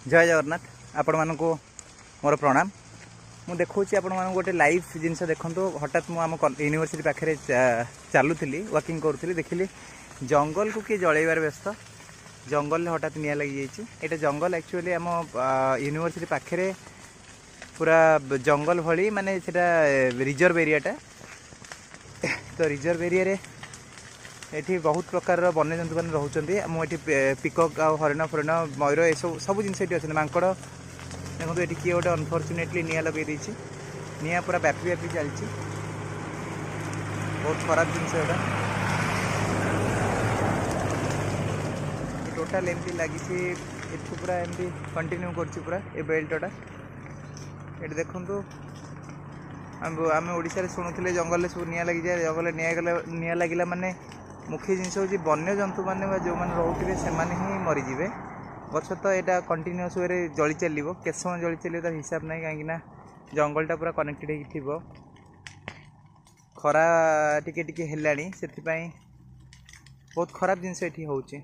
जय जगन्नाथ आपण मानक मोर प्रणाम। मु देखा आपण मानक गोटे लाइव जिनस देखो हठात मुझे यूनिवर्सिटी पाखे चलुली वॉकिंग करूली देखिली जंगल को किए जलैबार व्यस्त जंगल हठात निआ लगी जाइए। जंगल एक्चुअली आम यूनिवर्सिटी पाखे पूरा जंगल भली माने सेटा रिजर्व एरियाटा तो रिजर्व एरिया ये बहुत प्रकार वन्य जंतु मैंने रोचे मुझे पिकक आ हरिण फरिण मयूर ये सब जिन अच्छे माकड़ देखो ये किए गोटे अनफर्चुनेटली निआ लगे निआ पूरा व्यापी व्यापी चलती बहुत खराब जिनस टोटाल एमती लगी पूरा एमती कंटिन्यू कर ये बेल्टा ये देखु आम ओडिशा शुणुले जंगल सब निआ लगी जाए जंगल निआ लगला माने मुख्य जिनस हूँ वन्य जंतु मैंने जो मैंने रोथे से ही मरीजे गच तो यहाँ कंटिन्यूअस वे जली चलो के समय जली चलो तार हिसाब ना कहीं जंगलटा पूरा कनेक्टेड हो खरा टिके टिके हेलाणी से बहुत खराब जिनस ये होची।